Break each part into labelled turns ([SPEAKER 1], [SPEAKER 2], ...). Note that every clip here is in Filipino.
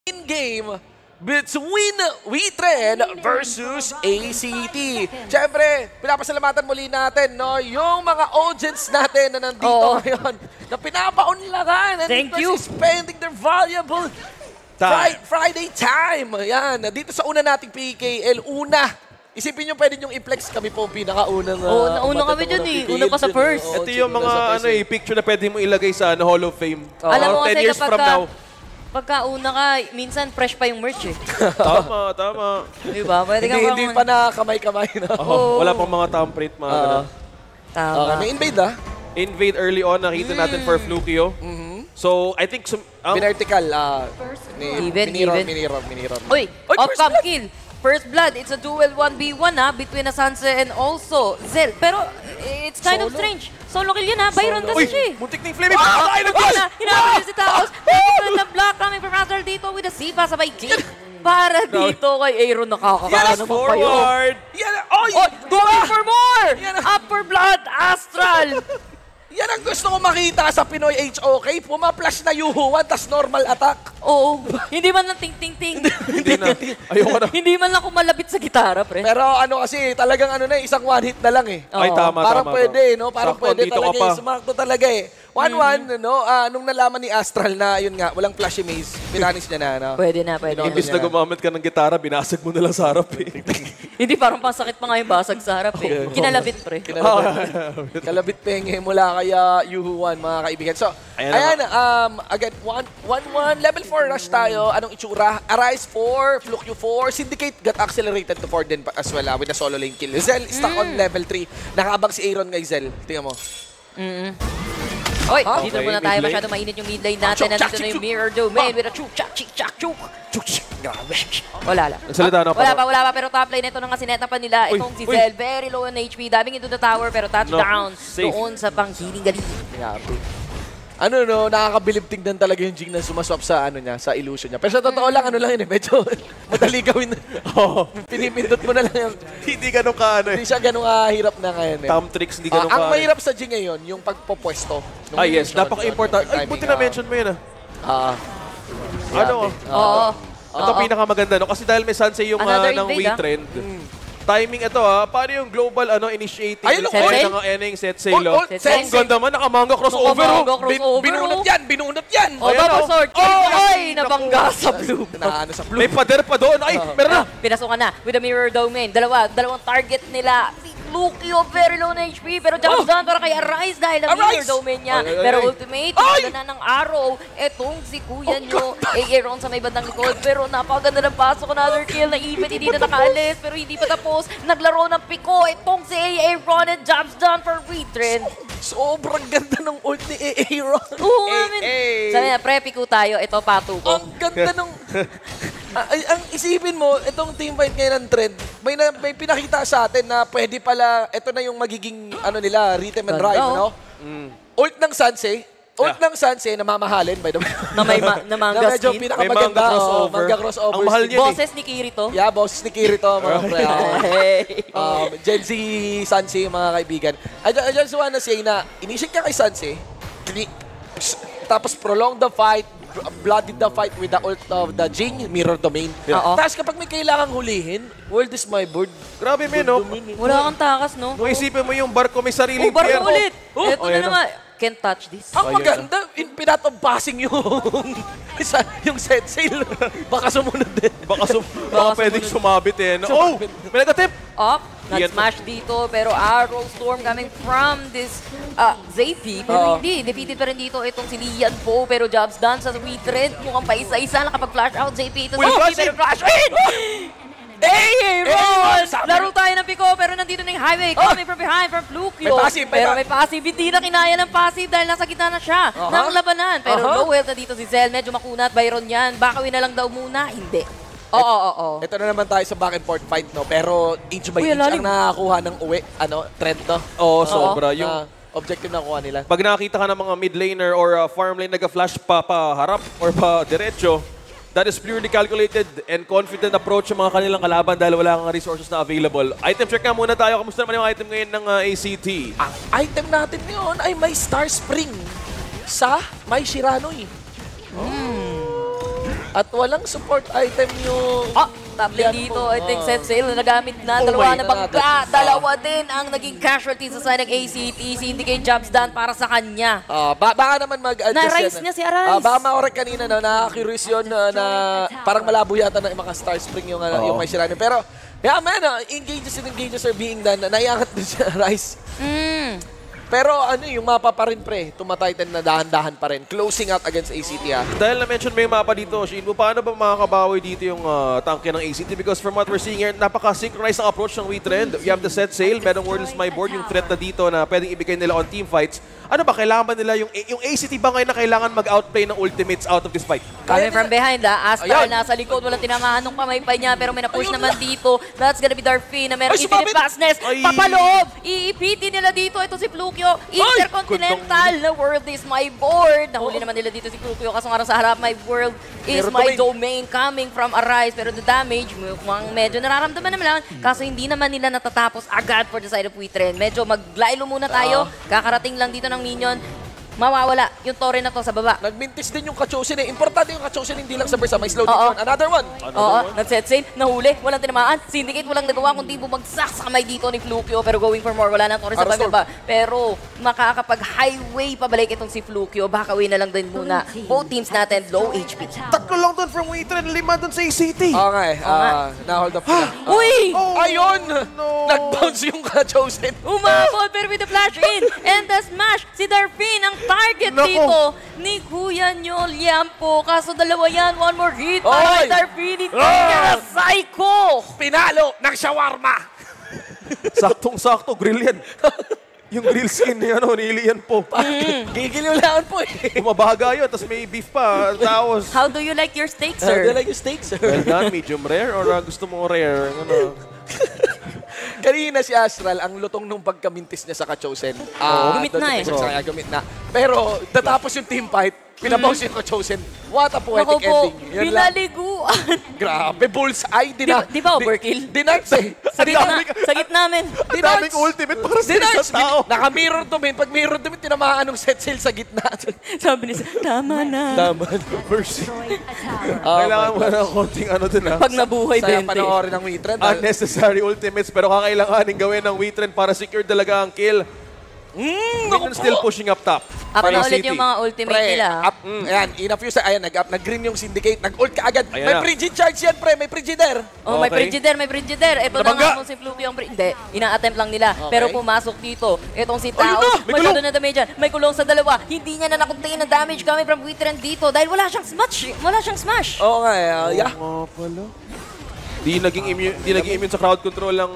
[SPEAKER 1] In-game between WeTrend versus ACT. Siyempre, pinapasalamatan muli natin, no, yung mga audience natin na nandito ngayon, na pinapaunlakan.
[SPEAKER 2] Thank you.
[SPEAKER 1] Spending their valuable Friday time. Yan, dito sa una nating PKL, isipin nyo pwede nyong i-flex kami po pinakaunang...
[SPEAKER 2] nauna kami dyan eh. Una pa sa first.
[SPEAKER 3] Ito yung mga picture na pwede mo ilagay sa Hall of Fame.
[SPEAKER 2] Alam mo
[SPEAKER 3] 10
[SPEAKER 2] kasi
[SPEAKER 3] years from now.
[SPEAKER 2] Pagkauna ka, minsan fresh pa yung merch eh.
[SPEAKER 3] Tama.
[SPEAKER 2] Diba? Pwede ka
[SPEAKER 1] Hindi pa na kamay-kamay na.
[SPEAKER 3] Wala pang mga thumbprint, mga ganun.
[SPEAKER 2] Tama.
[SPEAKER 1] Okay, may invade
[SPEAKER 3] Invade early on, nakita natin for Flukio. So, I think...
[SPEAKER 1] Binertical.
[SPEAKER 2] Even.
[SPEAKER 1] Miniram.
[SPEAKER 2] Uy, off-cam kill. First blood, it's a duel 1v1 between Sanse and also Zell. Pero it's kind of strange. Solo kill yun Byron kasi siya eh.
[SPEAKER 3] Muntik na yung flaming.
[SPEAKER 2] Hinahabol niya si Taos. Na block coming from Astral dito with a Sipa sabay G. Para dito kay Aaron nakakakala naman kayo.
[SPEAKER 3] Forward.
[SPEAKER 2] Going for more! Upper blood, Astral.
[SPEAKER 1] Yan ang gusto ko makita sa Pinoy HOK. Puma-flash na Yuhuan, tas normal attack.
[SPEAKER 2] Oo. Hindi man lang ting-ting-ting.
[SPEAKER 3] Hindi na. Ayoko na.
[SPEAKER 2] Hindi man lang kumalabit sa gitara, pre.
[SPEAKER 1] Pero kasi talagang isang one hit na lang eh.
[SPEAKER 3] Ay, tama.
[SPEAKER 1] Parang pwede, no? Parang
[SPEAKER 3] Sakto,
[SPEAKER 1] pwede
[SPEAKER 3] dito
[SPEAKER 1] talaga
[SPEAKER 3] ka pa.
[SPEAKER 1] Sumakto talaga eh. 1-1, no? Nung nalaman ni Astral na, yun nga, walang flashy maze, pinanis niya na, no?
[SPEAKER 2] Pwede na.
[SPEAKER 3] Imbis na gumamit ka ng gitara, binasag mo na lang sa harap eh.
[SPEAKER 2] Hindi, parang pasakit pa nga yung basag sa harap eh. Kinalabit, pre.
[SPEAKER 1] Kalabit penge mula kaya Yuhuan, mga kaibigan. So, ayan, again, 1-1, level 4 rush tayo. Anong itsura? Arise 4, Fluke 4, Syndicate got accelerated to 4 din as well with the solo lane kill. Zell stuck on level 3. Nakaabang si Aaron kay Zell. Tingnan mo.
[SPEAKER 2] Oy, dito muna tayo. Masyado mainit yung mid lane natin. Nandito na yung Mirror Domain with a chuk.
[SPEAKER 1] Grabe.
[SPEAKER 2] Wala lang. Wala pa. Pero top lane ito na nga sineta pa nila. Itong si Zell, very low on HP. Diving into the tower pero touchdown doon sa panghiling galing.
[SPEAKER 1] Grabe. Nakakabilib tingnan talaga yung Jing na sumaswap sa sa illusion niya. Pero sa totoo lang, medyo madali gawin. Pinipindot mo na lang yung...
[SPEAKER 3] Hindi ganun ka
[SPEAKER 1] Hindi siya ganun hirap na ngayon.
[SPEAKER 3] Thumb tricks, hindi ganun ka.
[SPEAKER 1] Ang mahirap sa Jing ngayon, yung pagpopwesto.
[SPEAKER 3] Yes, napaka-important. Ay, buti na-mention mo yun Ito pinakamaganda, no? Kasi dahil may Sanse yung ng WeTrend. Timing ito paano yung global initiating ng Eneng set sail. Ang ganda man, nakamanga crossover.
[SPEAKER 1] Binunot yan.
[SPEAKER 2] Bubble sword. Oy, nabangga sa blue.
[SPEAKER 3] May pader pa doon. Ay, meron na.
[SPEAKER 2] Pinasukan na with the Mirror Domain. Dalawang target nila. Lukio, very low na HP, pero jump down para kay Arise dahil na Mirror Domain niya. Pero ultimate, na ng arrow. Etong si kuya nyo, Aaron sa may bandang likod. Pero napaganda ng pasok, another kill na even hindi na nakaalis, pero hindi pa tapos. Naglaro ng piko, itong si Aaron and jumps down for WeTrend.
[SPEAKER 1] Sobrang ganda ng ult ni Aaron.
[SPEAKER 2] Oo, sabi na, pre, piko tayo, ito pato ko.
[SPEAKER 1] Ang ganda ng... ang isipin mo, itong teamfight ngayon ng Trend, may pinakita sa atin na pwede pala, ito na yung magiging nila, rhythm and rhyme, no? Ult ng Sanse, namamahalin, by the way.
[SPEAKER 2] Na manga skin.
[SPEAKER 1] Medyo pinakamaganda. Manga crossover.
[SPEAKER 3] Ang mahal niya
[SPEAKER 2] Boses ni Kirito.
[SPEAKER 1] Yeah, boses ni Kirito, mga pre. Gen Z Sanse, mga kaibigan. I just wanna say na, initiate ka kay Sanse, tapos prolong the fight, blooded the fight with the ult of the Jing, Mirror Domain. Tapos kapag may kailangang hulihin, world is my board.
[SPEAKER 3] Grabe, no?
[SPEAKER 2] Wala kang takas, no?
[SPEAKER 3] Kung isipin mo yung barko, may sariling
[SPEAKER 2] player. Barko ulit! Ito na naman. Can't touch this.
[SPEAKER 1] Ang maganda, pinatobbasing yung set sail. Baka sumunod din.
[SPEAKER 3] Baka pwedeng sumabit may nag-attempt.
[SPEAKER 2] Nag-smash dito, pero Arrow Storm coming from this ZP. Pero hindi, defeated pa rin dito itong si Lian Po. Pero jobs done sa WeTrend. Mukhang pa isa-isa nakapag-flash out ZP. Ito si flash in! Aaron! Laro tayo ng piko, pero nandito na yung highway. Coming from behind, from Flukio. Pero may passive. Hindi na kinaya ng passive dahil nasa gitna na siya ng labanan. Pero low health na dito si Zell. Medyo makunat. Byron yan. Bakawin na lang daw muna. Hindi. Oo.
[SPEAKER 1] Ito na naman tayo sa back and forth fight, no? Pero inch by inch ang nakakuha ng uwi. Trend, no?
[SPEAKER 3] Sobra. Yung
[SPEAKER 1] objective na kuha nila.
[SPEAKER 3] Pag nakakita ka ng mga mid laner or farm lane nag-flash pa harap or pa diretso, that is purely calculated and confident approach sa mga kanilang kalaban dahil wala kang resources na available. Item check nga muna tayo. Kamusta naman yung item ngayon ng ACT?
[SPEAKER 1] Ang item natin ngayon ay may Star Spring sa may Shiranoy. At walang support item yung...
[SPEAKER 2] Top lane dito, I think set sail na nagamit na. Dalawa na bangga. Dalawa din ang naging casualty sa side ng ACT. Si Indicate jobs done para sa kanya.
[SPEAKER 1] Baka naman mag-adjust
[SPEAKER 2] Na-rise niya si Arise.
[SPEAKER 1] Baka makorek kanina nakaka-curious yun na parang malabo yata na mga Star Spring yung may Shiranoy. Pero, engages are being done. Naiangat din si Arise. Pero yung mapa pa rin pre, tumatitan na dahan-dahan pa rin. Closing out against ACT
[SPEAKER 3] Dahil na-mention mo yung mapa dito, Shinbu, paano ba makakabawi dito yung tanke ng ACT? Because from what we're seeing here, napaka-synchronized ang approach ng WeTrend. You have the set sail, merong World is My Board, yung threat na dito na pwedeng ibigay nila on team fights. Ano ba, kailangan ba nila yung ACT ba ngayon na kailangan mag-outplay ng ultimates out of this fight?
[SPEAKER 2] Coming from behind, Astar nasa likod, walang tinamaan ng kamay pa niya, pero may na-push naman dito. That's gonna be Darfin na meron infinite fastness. Papaloob! Iipitin nila dito. Ito si Flukio. Intercontinental na World is My Board. Nahuli naman nila dito si Flukio kasi nga sa harap, My World is My Domain coming from Arise. Pero the damage, medyo nararamdaman naman lang. Kaso hindi naman nila natatapos agad for the side of WeTrend. Medyo maglailo muna tayo. Kakarating lang dito ng minion. Mawawala yung Torre na to sa baba.
[SPEAKER 1] Nagmintis din yung Kachosin eh. Importante yung Kachosin, hindi lang sa bursa. May slow down. Another one.
[SPEAKER 2] Nag-set sail, nahuli, walang tinamaan. Syndicate walang nagawa kundi bumagsak sa kamay dito ni Flukio. Pero going for more, wala nang Torre sa baba. Pero makakapag-highway pabalik itong si Flukio. Baka uwi na lang din muna. Both teams natin, low HP.
[SPEAKER 3] Tatlo lang doon from WeTrend, 5 doon sa ACT.
[SPEAKER 1] Okay, na-hold up na.
[SPEAKER 2] Uy!
[SPEAKER 1] Ayun! Nag-bounce yung Kachosin.
[SPEAKER 2] Umabot, pero with the flash in and the smash, si Darfin ang target dito ni Kuya Nyol Yampo. Kaso dalawa yan, one more hit para kay Darfin. Psycho!
[SPEAKER 1] Pinalo ng shawarma!
[SPEAKER 3] Saktong-sakto, grill yan. Yung grill skin ni Ilian po.
[SPEAKER 1] Gigiliwlaan po eh.
[SPEAKER 3] Bumabaga yun, tapos may beef pa. Tapos,
[SPEAKER 2] How do you like your steak,
[SPEAKER 1] How do you
[SPEAKER 2] sir?
[SPEAKER 1] like your steak, sir?
[SPEAKER 3] well done, medium rare or gusto mo rare? Ano?
[SPEAKER 1] Kanina si Astral, ang lutong nung pagkamintis niya sa Kachosin.
[SPEAKER 2] Gumit na eh.
[SPEAKER 1] Gumit na. Pero, tatapos yung team fight, pinabounce yung Kachosin. What a poetic ending. Yun lang.
[SPEAKER 2] Pinaliguan.
[SPEAKER 1] Grabe, bullseye.
[SPEAKER 2] Di ba overkill?
[SPEAKER 1] Dinarts eh.
[SPEAKER 2] Sa gitna namin.
[SPEAKER 3] Ang daming ultimate para sa isang tao.
[SPEAKER 1] Naka-mirror to min. Pag mirror to min, tinamaan ng set sail sa gitna.
[SPEAKER 2] Sabi niya, tama na.
[SPEAKER 1] Tama na.
[SPEAKER 3] Mercy. Kailangan mo na konting ano dun
[SPEAKER 2] Pag nabuhay,
[SPEAKER 1] Sayang
[SPEAKER 2] 20.
[SPEAKER 1] panoorin ng WeTrend.
[SPEAKER 3] Unnecessary ultimates pero kakailanganin gawin ng WeTrend para secure talaga ang kill. WeTrend still pushing up top.
[SPEAKER 2] Up na ulit yung mga ultimate nila.
[SPEAKER 1] Up. Ayan, in a few seconds. Ayan, nag-up. Nag-green yung Syndicate. Nag-ult ka agad.
[SPEAKER 3] Ayan
[SPEAKER 1] May
[SPEAKER 3] na.
[SPEAKER 1] Frigid Charge yan, pre. May Frigidaire.
[SPEAKER 2] Oh, may Frigidaire, may Frigidaire. Ito na nga si Flukio ang Hindi, ina-attempt lang nila. Pero pumasok dito. Itong si Tao, masyado na damage yan. May kulong sa dalawa. Hindi niya na nakuntain ang damage coming from WeTrend dito dahil wala siyang smash. Wala siyang smash.
[SPEAKER 1] Oo nga, yeah.
[SPEAKER 3] Pala. Di naging immune sa crowd control lang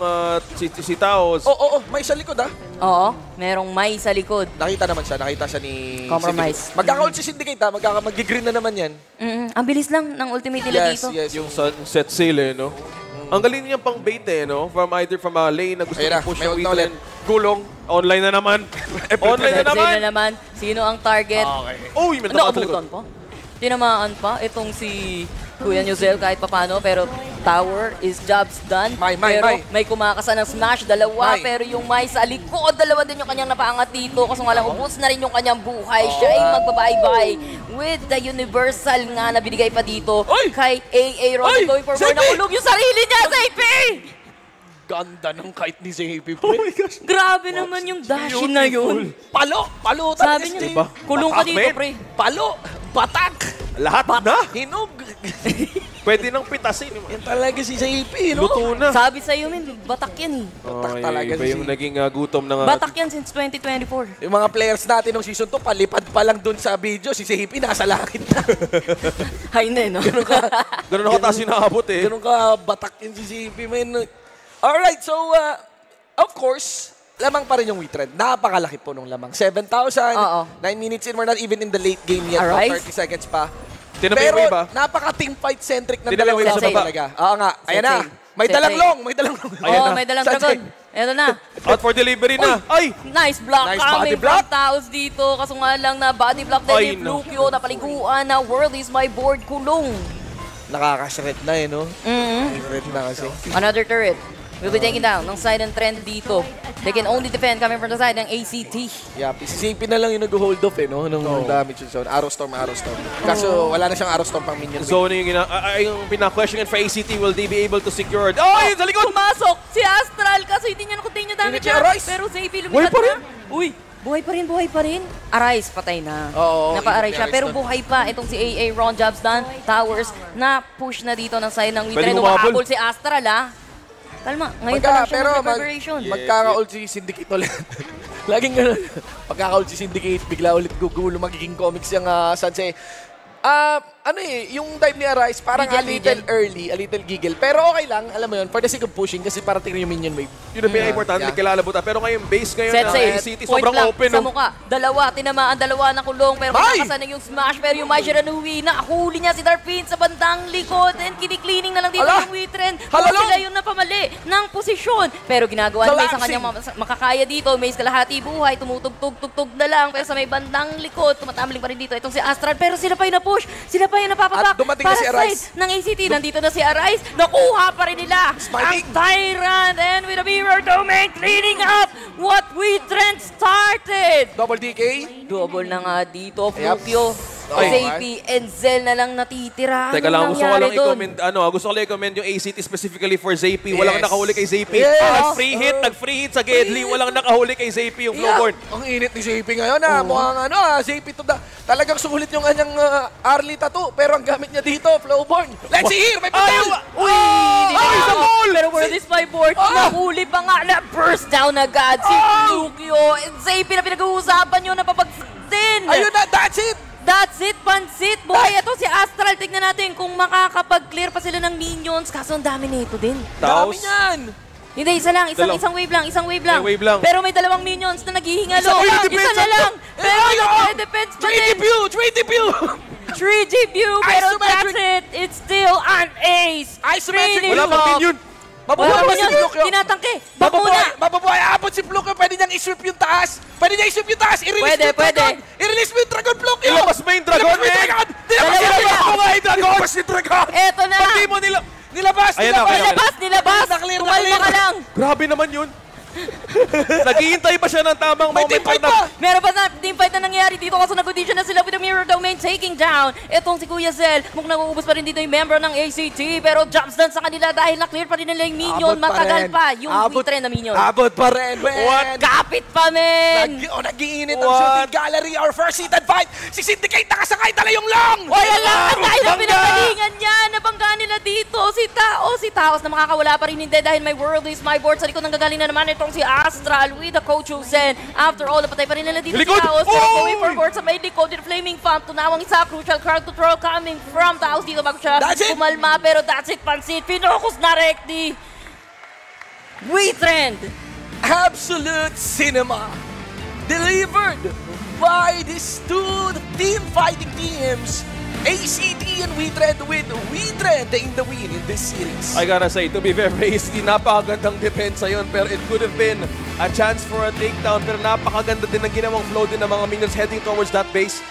[SPEAKER 3] si Taos.
[SPEAKER 1] Oo, may sa likod
[SPEAKER 2] Oo, merong may sa likod.
[SPEAKER 1] Nakita siya ni
[SPEAKER 2] Compromise.
[SPEAKER 1] Magkaka-ult si Syndicate mag-green na naman yan.
[SPEAKER 2] Ang bilis lang ng ultimate nila dito.
[SPEAKER 1] Yes.
[SPEAKER 3] Yung sunset sail no? Ang galing niya pang bait no? From a lane na gusto i-push ng WeTrend.
[SPEAKER 1] Gulong.
[SPEAKER 3] Online na naman. Online na naman.
[SPEAKER 2] Sino ang target?
[SPEAKER 3] Uy, may nakatalikod.
[SPEAKER 2] Naabutan pa? Tinamaan pa itong si Kuya Nyuzel kahit papano, pero tower is jobs done. May kumakasa ng smash, dalawa, pero yung Mai sa likod, dalawa din yung kanyang napaangat dito. Kasi nga lang, ubos na rin yung kanyang buhay. Siya ay magbabay-bye with the universal nga na binigay pa dito kay AA Ron. Going for more, nakulog yung sarili niya sa AP!
[SPEAKER 1] Ganda ng kite ni JP. Oh my gosh.
[SPEAKER 2] Grabe naman yung dashin na yun.
[SPEAKER 1] Palo
[SPEAKER 2] Sabi niya, kulong ka dito, pre.
[SPEAKER 1] Palo, batak.
[SPEAKER 3] Lahat na.
[SPEAKER 1] Hinog.
[SPEAKER 3] Pwede nang pitasin.
[SPEAKER 1] Yan talaga si JP, no?
[SPEAKER 3] Luto na.
[SPEAKER 2] Sabi sa'yo, min, batak yan.
[SPEAKER 1] Batak talaga
[SPEAKER 3] iba yung naging gutom ng...
[SPEAKER 2] Batak yan since 2024.
[SPEAKER 1] Yung mga players natin ng season 2, palipad pa lang dun sa video, si JP nasa langit na.
[SPEAKER 2] Hay na, no?
[SPEAKER 3] Ganun ako taas yung nakaabot eh.
[SPEAKER 1] Ganun ka batak yun si JP, man. Alright, so, of course, lamang pa rin yung WeTrend. Napakalaki po nung lamang. 7,000, 9 minutes in, we're not even in the late game yet. 30 seconds pa. Pero napaka-team fight-centric ng dalawa yung sa talaga. Oo nga, ayan na. May dalang long, may dalang long.
[SPEAKER 2] Oo, may dalang dragon. Ito na.
[SPEAKER 3] Out for delivery na. Ay!
[SPEAKER 2] Nice block
[SPEAKER 1] Nice
[SPEAKER 2] coming
[SPEAKER 1] body block.
[SPEAKER 2] from Taos dito. Kaso nga lang na body block din ni Flukio. Napaliguan na World is My Board kulong.
[SPEAKER 1] nakaka-shred na no? Shred na kasi.
[SPEAKER 2] Another turret will be taken down ng side ng Trend dito. They can only defend coming from the side ng ACT.
[SPEAKER 1] Yeah, si JP na lang yung nag-hold off no? Nung damage yung zone. Arrow Storm. Kaso wala na siyang Arrow Storm pang minion.
[SPEAKER 3] Zone yung pina-question for ACT, will they be able to secure it? Oh, yun sa likod!
[SPEAKER 2] Pumasok si Astral kasi hindi niya nakontain yung damage niya. Pero JP lumipat na. Uy! Buhay pa rin. Arise, patay na. Napa-arise siya. Pero buhay pa itong si AA Ron Jobsdan Towers na push na dito ng side ng Witrend. Umahabol si Astral Kalma, ngayon pa lang siya mag-preparation.
[SPEAKER 1] Magkaka-ult si Syndicate ulit. Laging gano'n. Pagkaka-ult si Syndicate, bigla ulit gugulo magiging comics yung Sansei. Yung dive ni Arise, parang a little early, a little giggle. Pero okay lang, alam mo yun, for the sake of pushing kasi parating yung minion wave.
[SPEAKER 3] Yun ang pinaka-importante, kilalabutan. Pero ngayon, base ngayon ng City, sobrang open.
[SPEAKER 2] Sa mukha, tinamaan dalawa na kulong, pero nakakasanang yung smash, pero yung Majira Nui, nakahuli niya si Darpin sa bandang likod, and kini-cleaning na lang dito yung Witrend. Sila yung napamali ng posisyon. Pero ginagawa ni Maze sa kanyang makakaya dito, Maze kalahati buhay, tumutugtog na lang, pero sa may bandang likod, tumatambling pa rin dito itong si Astral, pero sila pa yung na-push, sila pa yung napapabak para sa side ng ACT. Nandito na si Arise. Nakuha pa rin nila ang Tyrant. And with a Mirror Domain cleaning up what Witrend started.
[SPEAKER 1] Double DK.
[SPEAKER 2] Double na nga dito. Flukio. JP and Zel na lang natitira.
[SPEAKER 3] Teka lang, gusto ko lang i-comment yung ACT specifically for ZP. Walang nakahuli kay ZP. Nag-free hit sa Gedli. Walang nakahuli kay ZP yung Flowborn.
[SPEAKER 1] Ang init ni ZP ngayon mukhang ZP to talagang sulit yung kanyang Arlie tattoo. Pero ang gamit niya dito, Flowborn. Let's see here! May putal!
[SPEAKER 2] Pero where this my board, nahuli pa nga na burst down agad si Flukio. And ZP na pinag-uusapan yun, napapagsak din.
[SPEAKER 1] Ayun na, that's it!
[SPEAKER 2] That's it, pansit! Buhay ito si Astral. Tignan natin kung makakapag-clear pa sila ng minions. Kaso ang dami na ito din.
[SPEAKER 1] Dami yan!
[SPEAKER 2] Hindi, isang wave lang. Pero may dalawang minions na naghihingalo. Isa na lang. Pero nag-defense pa din.
[SPEAKER 1] 3 DPU!
[SPEAKER 2] 3 DPU, pero that's it. It's still an ace.
[SPEAKER 1] Isometric.
[SPEAKER 3] Wala pang minion.
[SPEAKER 2] Mabubuhay si Flukio. Tinatangke.
[SPEAKER 1] Mabubuhay. Abot si Flukio. Pwede niyang i-sweep yung taas. I-release mo yung dragon. I-release mo yung dragon, Flukio.
[SPEAKER 3] Ilabas mo yung dragon, man. Ilabas yung dragon.
[SPEAKER 2] Eto na.
[SPEAKER 3] Pati mo
[SPEAKER 1] Nilabas.
[SPEAKER 2] Kumalma ka lang.
[SPEAKER 3] Grabe naman yun. Naghihintay pa siya ng tamang moment.
[SPEAKER 2] Meron pa na teamfight na nangyayari dito kasi nag-audition na sila with the Mirror Domain taking down. Etong si Kuya Zel, mukhang nag-uubos pa rin dito yung member ng ACT. Pero jumps down sa kanila dahil na-clear pa rin nila yung minion. Matagal pa yung Witrend na minion.
[SPEAKER 1] Abot pa rin, man.
[SPEAKER 2] Kapit pa, men.
[SPEAKER 1] Nag-iinit ang shooting gallery. Our first seated fight. Si Syndicate nakasakay tala yung long.
[SPEAKER 2] Wala lang. Dahil ang pinagalingan niya. Nabangga nila dito. Si Taos na makakawala pa rin hindi dahil may world is my board. Sa likod ng gagaling na naman itong si Astral with the Coach Uzen. After all, napatay pa rin nila dito si Taos. Pero going forward sa may likod yung Flaming Pump. Tunawang isa, crucial crowd control coming from Taos dito bago siya kumalma. Pero that's it, pansit. Pinokus na Rekti. Witrend.
[SPEAKER 1] Absolute cinema. Delivered by these two team fighting teams. ACT and Witrend with Witrend in the win in this series.
[SPEAKER 3] I gotta say, to be very hasty, napakagandang depensa yun. Pero it could have been a chance for a takedown. Pero napakaganda din ang ginawang flow din ng mga minions heading towards that base.